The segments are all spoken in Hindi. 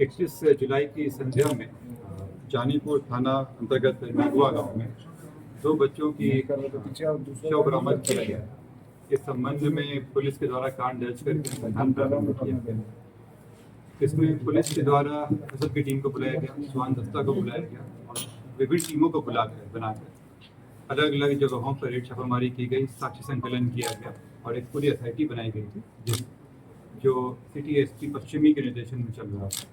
21 जुलाई की संध्या में जानीपुर थाना अंतर्गत नागवा गांव में दो बच्चों की शव बरामद किया गया। इस संबंध में पुलिस के द्वारा कांड दर्ज करके अनुसंधान प्रारंभ किया गया। इसमें पुलिस के द्वारा एसएसएफ की टीम को बुलाया गया, स्वान दस्ता को बुलाया गया और विभिन्न टीमों को बनाकर अलग अलग जगहों पर रेड छापामारी की गई, साक्ष्य संकलन किया गया और एक पूरी एसआईटी बनाई गई थी जो सिटी एसपी पश्चिमी के निर्देशन में चल रहा था।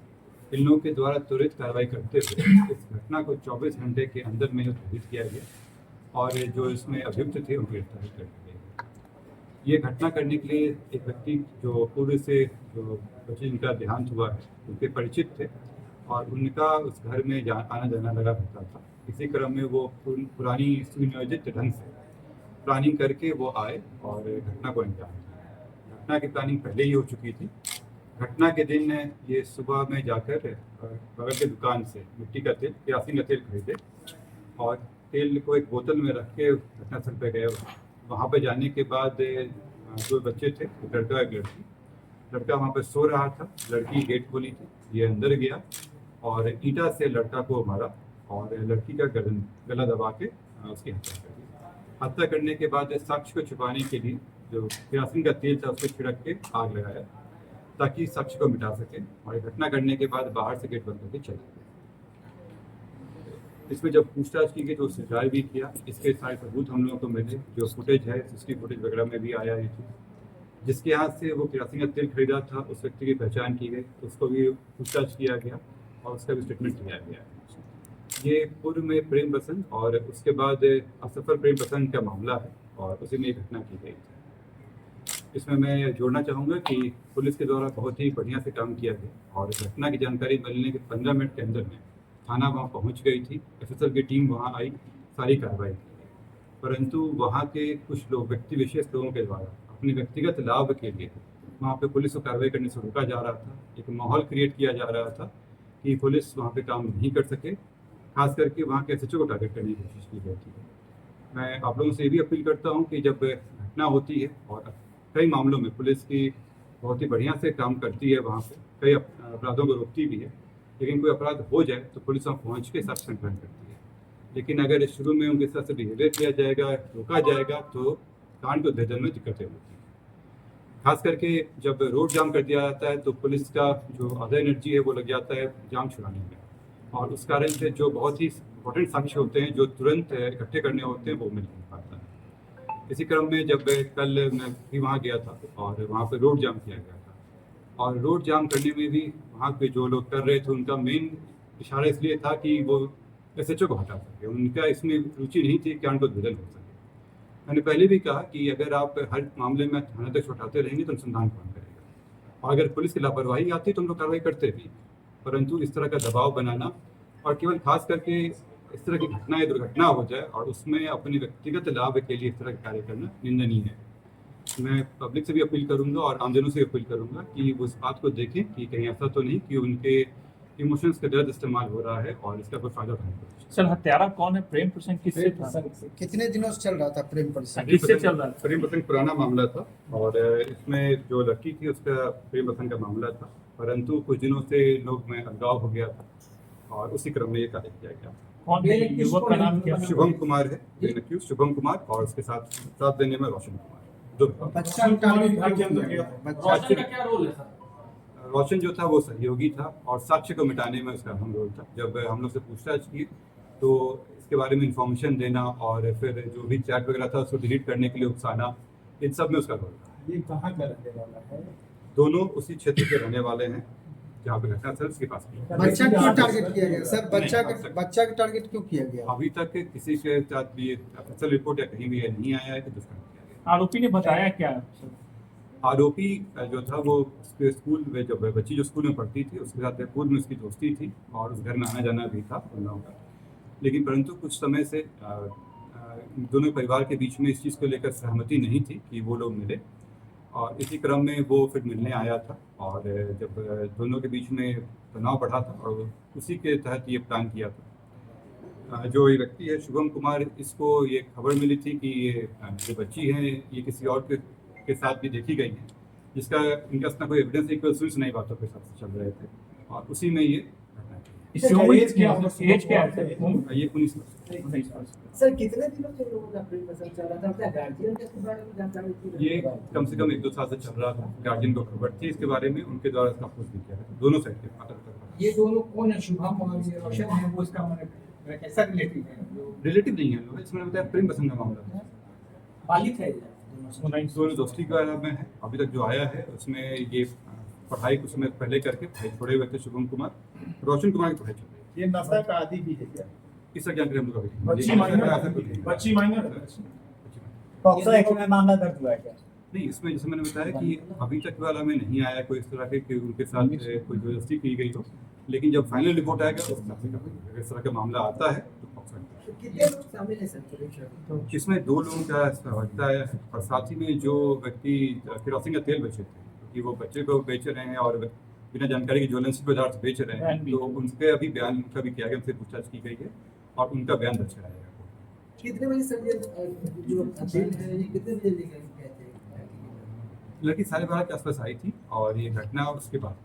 इन लोगों के द्वारा त्वरित कार्रवाई करते हुए इस घटना को 24 घंटे के अंदर में घटित किया गया और जो इसमें अभियुक्त थे उनकी गिरफ्तारी कर दी गई। ये घटना करने के लिए एक व्यक्ति जो पूर्व से जो बच्चे जिनका देहांत हुआ है उनके परिचित थे और उनका उस घर में आना जाना लगा रहता था। इसी क्रम में वो पुरानी सुनियोजित ढंग से प्लानिंग करके वो आए और घटना को अंजाम दिया। घटना की प्लानिंग पहले ही हो चुकी थी। घटना के दिन ये सुबह में जाकर बगल के दुकान से मिट्टी का तेल, केरोसिन का तेल खरीदे और तेल को एक बोतल में रख के घटनास्थल पर गए। वहाँ पर जाने के बाद दो बच्चे थे, एक लड़का एक लड़की। लड़का वहाँ पर सो रहा था, लड़की गेट खोली थी, ये अंदर गया और ईंटा से लड़का को मारा और लड़की का गला दबा के उसकी हत्या कर दी। हत्या करने के बाद साक्ष्य को छुपाने के लिए जो केरोसिन का तेल था उसको छिड़क के आग लगाया ताकि साक्ष्य को मिटा सके और घटना करने के बाद बाहर से गेट बंद करके चले गए। इसमें जब पूछताछ की गई तो उसने ट्राई भी किया। इसके सारे सबूत हम लोगों को मिले, जो फुटेज है सीसीटीवी फुटेज वगैरह में भी आया है। जिसके हाथ से वो केरोसिन का तेल खरीदा था उस व्यक्ति की पहचान की गई, उसको भी पूछताछ किया गया और उसका भी स्टेटमेंट लिया गया। ये पूर्व में प्रेम प्रसंग और उसके बाद असफल प्रेम प्रसंग का मामला है और उसी में ये घटना की गई थी। इसमें मैं जोड़ना चाहूँगा कि पुलिस के द्वारा बहुत ही बढ़िया से काम किया गया और घटना की जानकारी मिलने के 15 मिनट के अंदर में थाना वहाँ पहुँच गई थी। एसएसएफ की टीम वहाँ आई, सारी कार्रवाई की गई, परंतु वहाँ के कुछ लोग, व्यक्ति विशेष लोगों के द्वारा अपने व्यक्तिगत लाभ के लिए वहाँ पे पुलिस को कार्रवाई करने से रोका जा रहा था। एक माहौल क्रिएट किया जा रहा था कि पुलिस वहाँ पे काम नहीं कर सके, खास करके वहाँ के एसएचओ को टारगेट करने की कोशिश की जाती है। मैं आप लोगों से ये भी अपील करता हूँ कि जब घटना होती है और कई मामलों में पुलिस की बहुत ही बढ़िया से काम करती है, वहाँ पे कई अपराधों को रोकती भी है, लेकिन कोई अपराध हो जाए तो पुलिस वहाँ पहुँच के साक्ष्य संकलन करती है। लेकिन अगर शुरू में उनके साथ से बिहेवियर किया जाएगा, रोका जाएगा, तो कांड को भेजने में दिक्कतें होती हैं। खास करके जब रोड जाम कर दिया जाता है तो पुलिस का जो आधा एनर्जी है वो लग जाता है जाम छुड़ाने में और उस कारण से जो बहुत ही इंपॉर्टेंट साक्ष्य होते हैं जो तुरंत इकट्ठे करने होते हैं वो मिल नहीं पाता है। इसी क्रम में जब कल मैं भी वहाँ गया था और वहाँ पर रोड जाम किया गया था और रोड जाम करने में भी वहाँ पे जो लोग कर रहे थे उनका मेन इशारा इसलिए था कि वो एसएचओ को हटा सके। उनका इसमें रुचि नहीं थी कि कांड को भेदन हो सके। मैंने पहले भी कहा कि अगर आप हर मामले में थाने तक उठाते रहेंगे तो अनुसंधान कौन करेगा, और अगर पुलिस की लापरवाही आती तो हम लोग कार्रवाई करते भी, परंतु इस तरह का दबाव बनाना और केवल खास करके इस तरह की घटना या दुर्घटना हो जाए और उसमें अपने व्यक्तिगत लाभ के लिए इस तरह का कार्य करना निंदनीय है। मैं पब्लिक से भी अपील करूंगा और आमजनों से अपील करूंगा कि वो इस बात को देखें कि कहीं ऐसा तो नहीं कि उनके इमोशंस का गलत इस्तेमाल हो रहा है और इसका कोई फायदा उठाने की कोशिश। सर, हत्यारा कौन है? प्रेम प्रसंग किससे था? कितने दिनों से चल रहा था प्रेम प्रसंग? किससे चल रहा था? प्रेम प्रसंग पुराना मामला था और इसमें जो लड़की थी उसका प्रेम प्रसंग का मामला था, परंतु कुछ दिनों से लोग में अलगाव हो गया था और उसी क्रम में ये कार्य किया गया। कौन है युवक का नाम क्या? शुभम कुमार है, शुभम कुमार और उसके साथ देने में रोशन कुमार। दो बच्चा रोशन का क्या रोल है सर? रोशन जो था वो सहयोगी था और साक्ष्य को मिटाने में उसका अहम रोल था। जब हम लोग से पूछताछ की तो इसके बारे में इंफॉर्मेशन देना और फिर जो भी चैट वगैरह था उसको डिलीट करने के लिए उकसाना, इन सब में उसका रोल था। ये कहाँ का रहने वाला है? दोनों उसी क्षेत्र के रहने वाले हैं जहाँ पे घटना सर उसके पास की। बच्चा क्यों टारगेट किया गया सर? बच्चा का टारगेट क्यों किया गया? अभी तक किसी के साथ भी ऑफिशियल रिपोर्ट या कहीं भी ये नहीं आया है कि दुष्कर्म किया गया। आरोपी ने बताया क्या? आरोपी जो था वो उसके स्कूल में, जब बच्ची जो स्कूल में पढ़ती थी उसके साथ पूर्व में उसकी दोस्ती थी और उस घर में आना जाना भी था उन लोगों का, लेकिन परंतु कुछ समय से दोनों परिवार के बीच में इस चीज़ को लेकर सहमति नहीं थी कि वो लोग मिले और इसी क्रम में वो फिर मिलने आया था और जब दोनों के बीच में तनाव बढ़ा था और उसी के तहत ये प्लान किया था। जो ये व्यक्ति है शुभम कुमार, इसको ये खबर मिली थी कि ये जो बच्ची है ये किसी और के साथ भी देखी गई है, जिसका इनका कोई एविडेंस नहीं, सुनाई बातों के साथ चल रहे थे। और उसी में ये घटना की इसकी उम्र कितनी है? एज क्या है सर? है। ये 19 वर्ष। 19 वर्ष। सर कितने दिनों से लोगों का प्रेम प्रसंग चल रहा था? क्या गार्जियन के बारे में जानकारी थी? ये कम से कम 1-2 साल से चल रहा था। गार्जियन को खबर थी इसके बारे में, उनके द्वारा इसका अप्रोच भी किया था दोनों साइड के माता पिता। ये दोनों कौन है? शुभम और ये रोशन है, वो इसका मतलब कैसा रिलेटिव है? जो रिलेटिव नहीं है लोग, इसमें बताया प्रेम प्रसंग का मामला है। बालिक है ये दोनों। 19 दोनों दोस्ती का में है। अभी तक जो आया है उसमें ये पढ़ाई कुछ समय पहले करके पढ़ाई छोड़े हुए थे शुभम कुमार, रोशन कुमार की पढ़ाई चल रही है। ये नशा का आदि भी है क्या? इसका जानकारी हम लोग अभी नहीं। बच्ची ये माइनर ऐसा कुछ नहीं है। बच्ची माइनर बच्ची माइनर। पॉक्सो एक्ट में मामला दर्ज हुआ है क्या? नहीं, इसमें जैसे मैंने बताया कि अभी तक वाला में नहीं आया कोई इस तरह के कि उनके साथ कोई जबरदस्ती की गई हो, लेकिन जब फाइनल रिपोर्ट आएगा उस हिसाब से करेंगे। अगर इस तरह का मामला आता है तो पक्का तो कितने लोग शामिल है सर परीक्षा? इसमें 2 लोगों का लगता है और साथ ही में जो व्यक्ति केरोसिन का तेल बेचे थे, क्योंकि वो बच्चे को बेच रहे हैं और बिना जानकारी के ज्वलनशील पदार्थ बेच रहे हैं, तो उनके अभी बयान उनका भी किया गया, उनसे पूछताछ की गई है और उनका बयान दर्ज कराया गया। कितने बजे सर ये जो अपील है ये कितने बजे लेकर गए थे? लड़की 12:30 के आसपास आई थी और ये घटना उसके बाद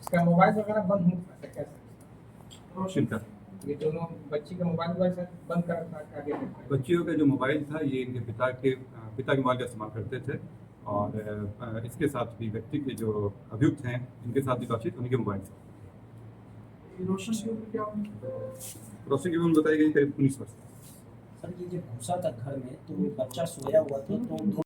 इसका मोबाइल वगैरह बंद हो सकता है क्या? शिल्पा ये दोनों बच्ची का मोबाइल वगैरह सर बंद कर रखा है आगे तक। बच्चियों का जो मोबाइल था ये इनके पिता के मोबाइल का इस्तेमाल करते थे और इसके साथ भी व्यक्ति के जो अभियुक्त हैं इनके साथ भी बातचीत उनके मोबाइल से। रोशन की उम्र क्या होगी? रोशन की उम्र बताई गई करीब 19 वर्ष। सर ये जब घुसा था घर में तो बच्चा सोया हुआ था तो